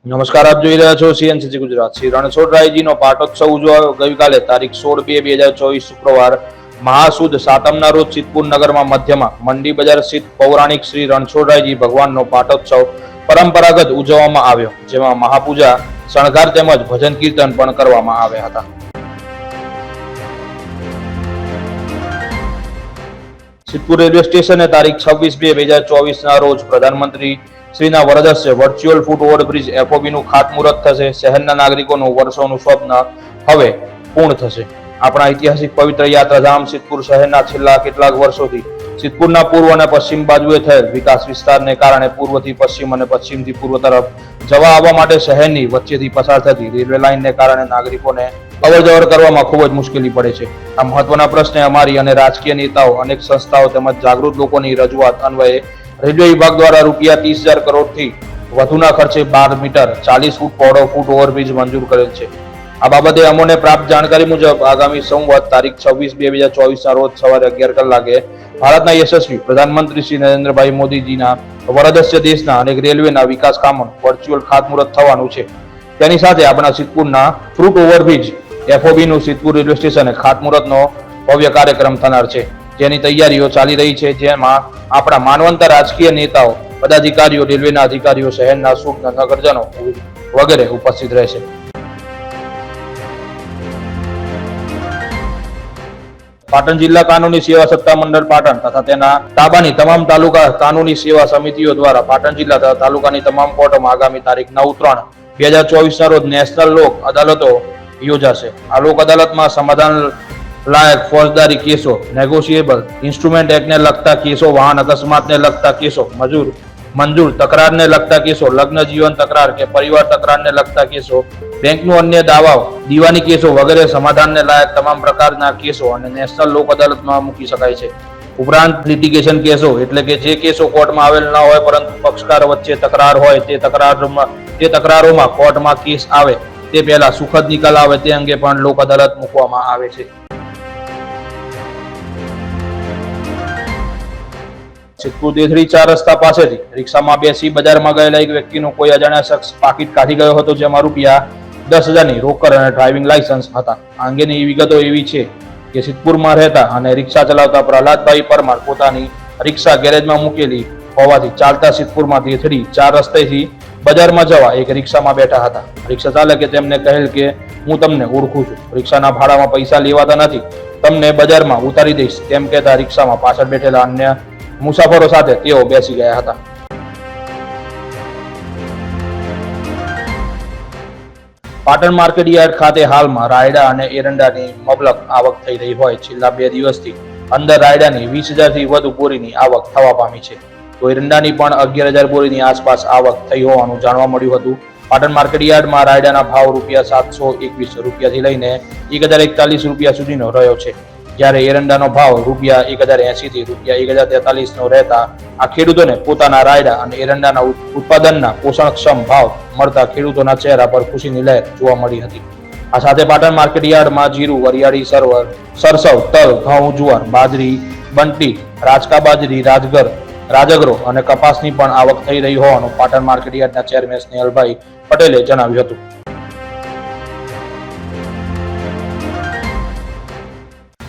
નમસ્કાર, આપ જોઈ રહ્યા છો સીએનસીસી ગુજરાત. શ્રી રણછોડરાયજીનો પાટોત્સવ ઉજવાયો ગઈકાલે તારીખ 16/2/2024 શુક્રવાર મહાસુદ સાતમના રોજ સિદ્ધપુર નગરમાં મધ્યમાં મંડી બજાર સ્થિત પૌરાણિક શ્રી રણછોડરાયજી ભગવાનનો પાટોત્સવ પરંપરાગત ઉજવવામાં આવ્યો, જેમાં મહાપૂજા, શણગાર તેમજ ભજન કીર્તન પણ કરવામાં આવ્યા હતા. સિદ્ધપુર રેલવે સ્ટેશને તારીખ 26/2/2024 ના રોજ પ્રધાનમંત્રી શ્રીના વરદ હસ્તે વર્ચ્યુઅલ ફૂટ ઓવરબ્રિજ એફઓબીનું ખાતમુહૂર્ત થશે. શહેરના નાગરિકોનું વર્ષોનું સ્વપ્ન હવે પૂર્ણ થશે. આપણા ઐતિહાસિક પવિત્ર યાત્રાધામ સિદ્ધપુર શહેરના છેલ્લા કેટલાક વર્ષોથી સિદ્ધપુરના પૂર્વ અને પશ્ચિમ બાજુએ થયેલ વિકાસ વિસ્તારને કારણે પૂર્વથી પશ્ચિમ અને પશ્ચિમથી પૂર્વ તરફ જવા આવવા માટે શહેરની વચ્ચેથી પસાર થતી રેલવે લાઇનને કારણે નાગરિકોને અવરજવર કરવામાં ખૂબ જ મુશ્કેલી પડે છે. આ મહત્વના પ્રશ્ને અમારી અને રાજકીય નેતાઓ, અનેક સંસ્થાઓ તેમજ જાગૃત લોકોની રજૂઆત અન્વયે રેલવે વિભાગ દ્વારા રૂપિયા 30,000 કરોડથી વધુના ખર્ચે 12 મીટર 40 ફૂટ પહોળો ફૂટ ઓવરબ્રિજ મંજૂર કરેલ છે. આ બાબતે અમોને પ્રાપ્ત જાણકારી મુજબ આગામી સોમવાર તારીખ 26/2/2024 ના રોજ સવારે 11 કલાકે ભારતના યશસ્વી પ્રધાનમંત્રી શ્રી નરેન્દ્રભાઈ મોદીજીના વરદ હસ્તે દેશના અનેક રેલવેના વિકાસ કામોનું વર્ચ્યુઅલ ખાતમુહૂર્ત થવાનું છે. તેની સાથે આપણા સિદ્ધપુરના ફૂટ ઓવરબ્રિજ એફઓબીનું સિદ્ધપુર રેલવે સ્ટેશને ખાતમુહૂર્તનો ભવ્ય કાર્યક્રમ થનાર છે, જેની તૈયારીઓ ચાલી રહી છે, જેમાં આપણા માનવંત રાજકીય નેતાઓ, પદાધિકારીઓ, રેલવેના અધિકારીઓ, શહેરના સુજ્ઞ નગરજનો વગેરે ઉપસ્થિત રહેશે. પાટણ જિલ્લા કાનૂની સેવા સત્તા મંડળ પાટણ તથા તેના તાબાની તમામ તાલુકા કાનૂની સેવા સમિતિઓ દ્વારા પાટણ જિલ્લા તથા તાલુકાની તમામ કોર્ટોમાં આગામી તારીખ 9/3/2024 ના રોજ નેશનલ લોક અદાલતો યોજાશે. આ લોક અદાલતમાં સમાધાન લાયક ફોજદારી કેસો, નેગોશિયેબલ ઇન્સ્ટ્રુમેન્ટ એક્ટને લગતા કેસો, વાહન અકસ્માતને લગતા કેસો, મંજૂર તકરારને લગતા કેસો, લગ્ન જીવન તકરાર કે પરિવાર તકરારને લગતા કેસો, બેંકનું અન્ય દાવાઓ, દીવાની કેસો વગેરે સમાધાનને લાયક તમામ પ્રકારના કેસો અને નેશનલ લોક અદાલતમાં મૂકી શકાય છે. ઉપરાંત લિટિગેશન કેસો એટલે કે જે કેસો કોર્ટમાં આવેલ ન હોય પરંતુ પક્ષકાર વચ્ચે તકરાર હોય તે તકરારોમાં કોર્ટમાં કેસ આવે તે પહેલા સુખદ નિકાલ આવે તે અંગે પણ લોક અદાલત મૂકવામાં આવે છે. સિદ્ધપુર દેથડી 4 રસ્તા પાસેથી રિક્ષામાં બેસી બજારમાં ગયેલા એક વ્યક્તિનો કોઈ અજાણ્યા શખ્સ પાકીટ કાઢી ગયો હતો, જેમાં રૂપિયા 10,000ની રોકડ અને ડ્રાઇવિંગ લાયસન્સ હતા. આ અંગેની વિગતો એવી છે કે સિદ્ધપુરમાં રહેતા અને રિક્ષા ચલાવતા પ્રહલાદભાઈ પરમાર પોતાની રિક્ષા ગેરેજમાં મૂકેલી હોવાથી ચાલતા સિદ્ધપુરમાં દેથડી 4 રસ્તેથી બજારમાં જવા એક રિક્ષામાં બેઠા હતા. રિક્ષા ચાલકે તેમને કહેલ કે હું તમને ઓળખું છું, રિક્ષાના ભાડામાં પૈસા લેવાતા નથી, તમને બજારમાં ઉતારી દઈશ તેમ કહેતા રિક્ષામાં પાછળ બેઠેલા અન્ય મુસાફરો સાથે તેઓ બેસી ગયા હતા. પાટણ માર્કેટ યાર્ડ ખાતે હાલમાં રાયડા અને એરંડાની મબલક આવક થઈ રહી હોય છેલ્લા 2 દિવસથી અંદર રાયડાની 20,000થી વધુ બોરીની આવક થવા પામી છે, તો એરંડાની પણ 11,000 બોરીની આસપાસ આવક થઈ હોવાનું જાણવા મળ્યું હતું. પાટણ માર્કેટ યાર્ડમાં રાયડાના ભાવ રૂપિયા 721 રૂપિયાથી લઈને 1,041 રૂપિયા સુધીનો રહ્યો છે, જ્યારે એરંડાનો ભાવ રૂપિયા 1,080 થી રૂપિયા 1,043 નો રહેતા આ ખેડૂતોને પોતાના રાયડા અને એરંડાના ઉત્પાદનના પોષણક્ષમ ભાવ મળતા ખેડૂતોના ચહેરા પર ખુશીની લહેર જોવા મળી હતી. આ સાથે પાટણ માર્કેટ યાર્ડમાં જીરું, વરિયાળી, સરસવ, તલ, ઘઉં, જુવાર, બાજરી, બંટી, રાજકા બાજરી, રાજગરો અને કપાસની પણ આવક થઈ રહી હોવાનું પાટણ માર્કેટ યાર્ડના ચેરમેન સ્નેહલભાઈ પટેલે જણાવ્યું હતું.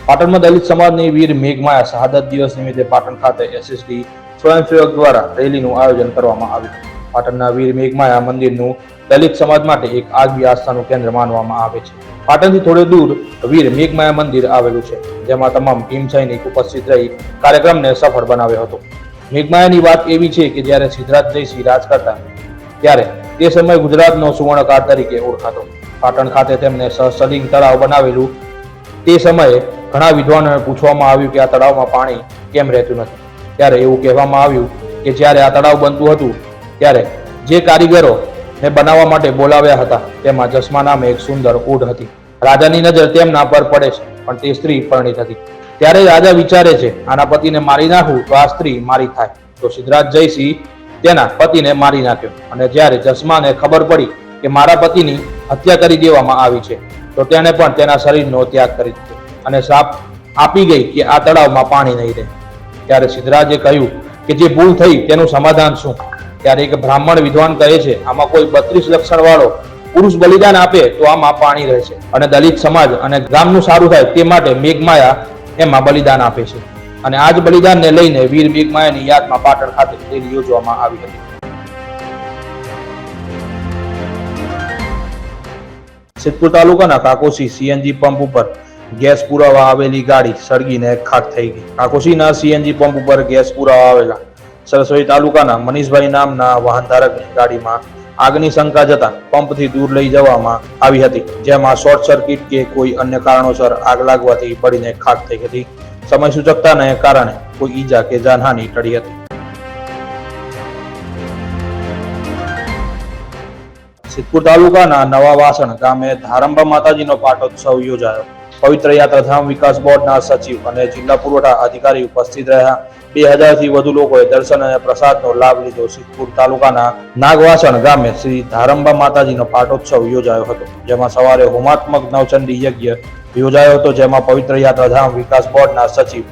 પાટણમાં દલિત સમાજની વીર મેઘમાયા શહાદત દિવસ નિમિત્તે પાટણ ખાતે એસએસડી સ્વયંસેવક દ્વારા રેલીનું આયોજન કરવામાં આવ્યું. પાટણના વીર મેઘમાયા મંદિરનું દલિત સમાજ માટે એક આગવી આસ્થાનું કેન્દ્ર માનવામાં આવે છે. પાટણથી થોડે દૂર વીર મેઘમાયા મંદિર આવેલું છે, જેમાં તમામ ભીમ સૈનિક ઉપસ્થિત રહી કાર્યક્રમને સફળ બનાવ્યો હતો. મેઘમાયાની વાત એવી છે કે જ્યારે સિદ્ધરાજ જયસિંહ રાજ કરતા ત્યારે તે સમયે ગુજરાતનો સુવર્ણકાળ તરીકે ઓળખાતો. પાટણ ખાતે તેમને સહસ્ત્રલિંગ તળાવ બનાવેલું. તે સમયે ઘણા વિદ્વાનોને પૂછવામાં આવ્યું કે આ તળાવમાં પાણી કેમ રહેતું નથી, ત્યારે એવું કહેવામાં આવ્યું કે જ્યારે આ તળાવ બનતું હતું ત્યારે જે કારીગરોને બનાવવા માટે બોલાવ્યા હતા તેમાં જસ્મા નામે એક સુંદર ઓઢ હતી. રાજાની નજર તેમના પર પડે છે, પણ તે સ્ત્રી પરણિત હતી. ત્યારે રાજા વિચારે છે આના પતિને મારી નાખું તો આ સ્ત્રી મારી થાય, તો સિદ્ધરાજ જયસિંહ તેના પતિને મારી નાખ્યો. અને જ્યારે જસ્માને ખબર પડી કે મારા પતિની હત્યા કરી દેવામાં આવી છે, તો તેણે પણ તેના શરીરનો ત્યાગ કરી દીધો અને શ્રાપ આપી ગઈ કે આ તળાવમાં પાણી નહીં રહે. ત્યારે સિદ્ધરાજે કહ્યું કે જે ભૂલ થઈ તેનું સમાધાન શું? ત્યારે એક બ્રાહ્મણ વિદ્વાન કહે છે, આમાં કોઈ 32 લક્ષણ વાળો પુરુષ બલિદાન આપે તો આમાં પાણી રહેશે, અને દલિત સમાજ અને ગામનું સારું થાય તે માટે મેઘમાયા એમાં બલિદાન આપે છે. અને આ જ બલિદાનને લઈને વીર મેઘમાયાની યાદમાં પાટણ ખાતે રેલી યોજવામાં આવી હતી. સિદ્ધપુર તાલુકાના કાકોસી સીએનજી પંપ ઉપર ગેસ પુરાવા આવેલી ગાડી સળગીને ખાખ થઈ ગઈ. કાકોસીના સીએનજી પંપ ઉપર ગેસ પુરાવા આવેલા સરસ્વતી તાલુકાના મનીષભાઈ નામના વાહન ધારકની ગાડીમાં આગની શંકા જતા પંપથી દૂર લઈ જવામાં આવી હતી, જેમાં શોર્ટ સર્કિટ કે કોઈ અન્ય કારણોસર આગ લાગવાથી બળીને ખાખ થઈ હતી. સમય સૂચકતાને કારણે કોઈ ઈજા કે જાનહાનિ ટળી હતી. સિદ્ધપુર તાલુકાના નવા વાસણ ગામે ધારંબા માતાજીનો પાટોત્સવ યોજાયો. પવિત્ર યાત્રાધામ વિકાસ બોર્ડના સચિવ અને જિલ્લા પુરવઠા અધિકારી ઉપસ્થિત રહ્યા. 2000 થી વધુ લોકોએ દર્શન અને પ્રસાદનો લાભ લીધો. સિદ્ધપુર તાલુકાના નાગવાસણ ગામે શ્રી ધારંબા માતાજીનો પાટોત્સવ યોજાયો હતો, જેમાં સવારે હોમાત્મક નવચંડી યજ્ઞ યોજાયો હતો, જેમાં પવિત્ર યાત્રાધામ વિકાસ બોર્ડના સચિવ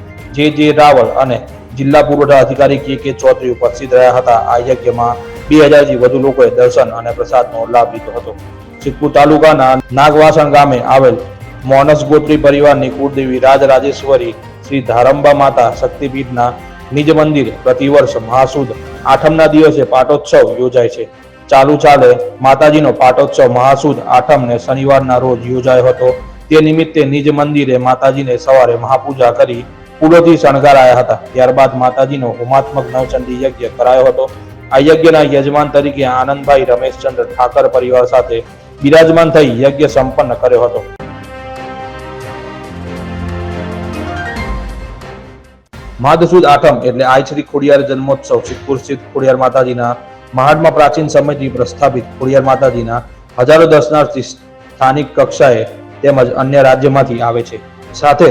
જે રાવલ અને જિલ્લા પુરવઠા અધિકારી કે ચૌધરી ઉપસ્થિત રહ્યા હતા. આ યજ્ઞમાં 2000 થી વધુ લોકોએ દર્શન અને પ્રસાદનો લાભ લીધો હતો. સિદ્ધપુર તાલુકાના નાગવાસણ ગામે આવેલ મોનસ ગોત્રી પરિવારની કુળદેવી રાજરાજેશ્વરી શ્રી ધારંબા માતા શક્તિપીઠના નિજ મંદિરે પ્રતિવર્ષ મહાસુદ આઠમના દિવસે પાટોત્સવ યોજાય છે. ચાલુ ચાલે માતાજીનો પાટોત્સવ મહાસુદ આઠમને શનિવારના રોજ યોજાયો હતો. તે નિમિત્તે નિજ મંદિરે માતાજીને સવારે મહાપૂજા કરી ફૂલોથી શણગારાયા હતા. ત્યારબાદ માતાજીનો હોમાત્મક નવચંડી યજ્ઞ કરાયો હતો. આ યજ્ઞના યજમાન તરીકે આનંદભાઈ રમેશચંદ્ર ઠાકર પરિવાર સાથે બિરાજમાન થઈ યજ્ઞ સંપન્ન કર્યો હતો. માધસુદ આઠમ એટલે આઈ ખોડિયાર જન્મોત્સવ સિદ્ધપુર સ્થિત ખોડિયાર માતાજીના મહાડમાં પ્રાચીન સમયથી પ્રસ્થાપિત ખોડિયાર માતાજીના હજારો દર્શનાર્થી સ્થાનિક કક્ષાએ તેમજ અન્ય રાજ્યમાંથી આવે છે. સાથે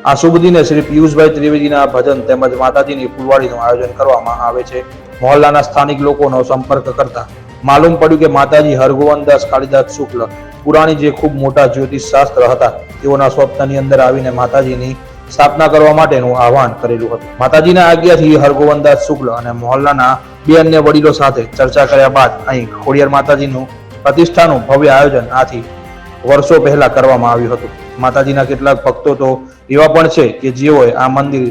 આ શુભ દિને શ્રી પિયુષભાઈ ત્રિવેદીના ભજન તેમજ માતાજીની ફૂલવાડીનું આયોજન કરવામાં આવે છે. મહોલ્લાના સ્થાનિક લોકોનો સંપર્ક કરતા માલુમ પડ્યું કે માતાજી હરગોવનદાસ કાલિદાસ શુક્લ પુરાણી જે ખૂબ મોટા જ્યોતિષ શાસ્ત્ર હતા, તેઓના સ્વપ્નની અંદર આવીને માતાજીની સ્થાપના કરવા માટેનું આહવાન કરેલું હતું. માતાજીના આજ્ઞાથી હરગોવનદાસ શુક્લ અને મહોલ્લાના 2 અન્ય વડીલો સાથે ચર્ચા કર્યા બાદ અહીં ખોડિયાર માતાજીનું પ્રતિષ્ઠાનું ભવ્ય આયોજન આથી વર્ષો પહેલા કરવામાં આવ્યું હતું. માતાજીના કેટલાક ભક્તો તો એવા પણ છે કે જેઓએ આ મંદિર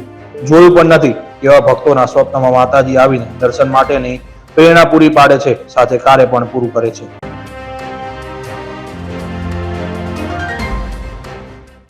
જોયું પણ નથી. એવા ભક્તોના સ્વપ્નમાં માતાજી આવીને દર્શન માટેની પ્રેરણા પૂરી પાડે છે, સાથે કાર્ય પણ પૂરું કરે છે.